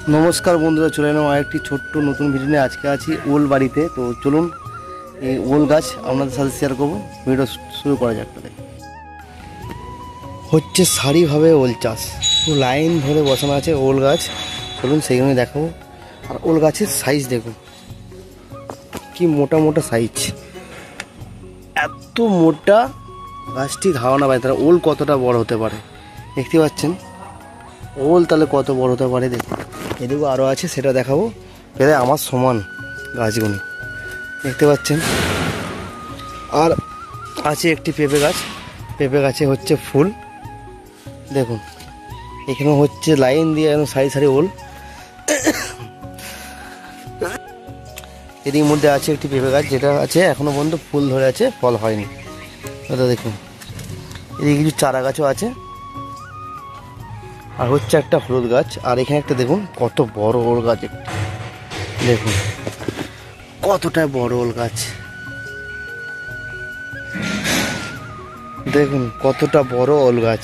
নমস্কার বন্ধুরা, চলে এলাম আরেকটি ছোট্ট নতুন ভিডিও নিয়ে। আজকে আছি ওল বাড়িতে। তো চলুন এই ওল গাছ আপনাদের সাথে শেয়ার করবো। ভিডিও শুরু করা যাক। হচ্ছে সারিভাবে ওল চাষ, লাইন ধরে বসানো আছে ওল গাছ। চলুন সেইখানে দেখাবো। আর ওল গাছের সাইজ দেখুন, কি মোটা মোটা সাইজ। এত মোটা গাছটি ধারণা পায় তারা ওল কতটা বড় হতে পারে। দেখতে পাচ্ছেন ওল তাহলে কত বড় হতে পারে দেখুন। এদিকে আরও আছে, সেটা দেখাবো। প্রায় আমার সমান গাছগুলি দেখতে পাচ্ছেন। আর আছে একটি পেঁপে গাছ, পেঁপে গাছে হচ্ছে ফুল দেখুন। এখানে হচ্ছে লাইন দিয়ে সারি সারি ওল। এদিকের মধ্যে আছে একটি পেঁপে গাছ, যেটা আছে এখনো পর্যন্ত ফুল ধরে আছে, ফল হয়নি। ওটা দেখুন। এদিকে কিছু চারা গাছও আছে, আর হচ্ছে একটা হলুদ গাছ। আর এখানে একটা দেখুন কত বড় ওল গাছ, দেখুন কতটা বড় ওল গাছ, দেখুন কতটা বড় ওল গাছ।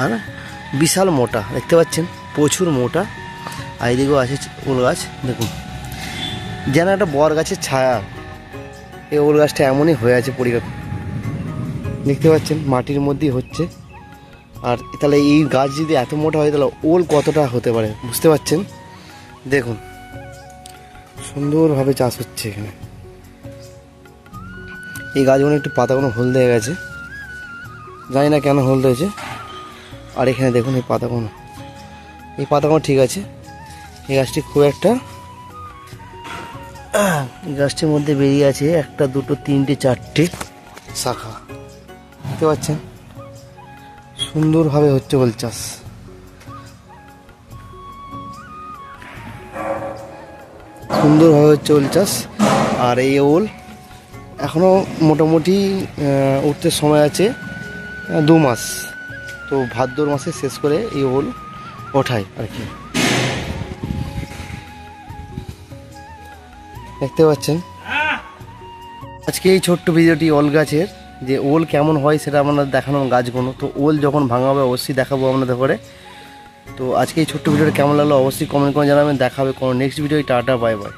আর বিশাল মোটা দেখতে পাচ্ছেন, প্রচুর মোটা। আর এদিকেও আছে ওল গাছ দেখুন, যেন একটা বর গাছের ছায়া। এই ওল গাছটা এমনই হয়ে আছে পরিবার, দেখতে পাচ্ছেন মাটির মধ্যেই হচ্ছে। আর তাহলে এই গাছ যদি এত মোটা হয় তাহলে ওল কতটা হতে পারে বুঝতে পারছেন। দেখুন সুন্দরভাবে চাষ হচ্ছে এখানে। এই গাছগুলো একটু পাতাগুলো হলদে হয়ে গেছে, জানি না কেন হলদে হয়েছে। আর এখানে দেখুন এই পাতাগুলো ঠিক আছে। এই গাছটি খুব একটা, এই গাছটির মধ্যে বেরিয়ে আছে একটা দুটো তিনটে চারটে শাখা, দেখতে পাচ্ছেন। সুন্দরভাবে হচ্ছে ওল চাষ। সুন্দরভাবে হচ্ছে ওল চাষ। আর এই ওল এখনো মোটামুটি উঠতে সময় আছে 2 মাস। তো ভাদ্র মাসে শেষ করে এই ওল ওঠায় আর কি, দেখতে পাচ্ছেন। আজকে এই ছোট্ট ভিডিওটি ওল গাছের, যে ওল কেমন হয় সেটা আপনাদের দেখানো গাছগুলো। তো ওল যখন ভাঙা হবে অবশ্যই দেখাবো আপনাদের করে। তো আজকে এই ছোট্ট ভিডিওটা কেমন লাগলো অবশ্যই কমেন্ট করে জানাবেন। দেখাবে কোনো next video. Tata, bye bye.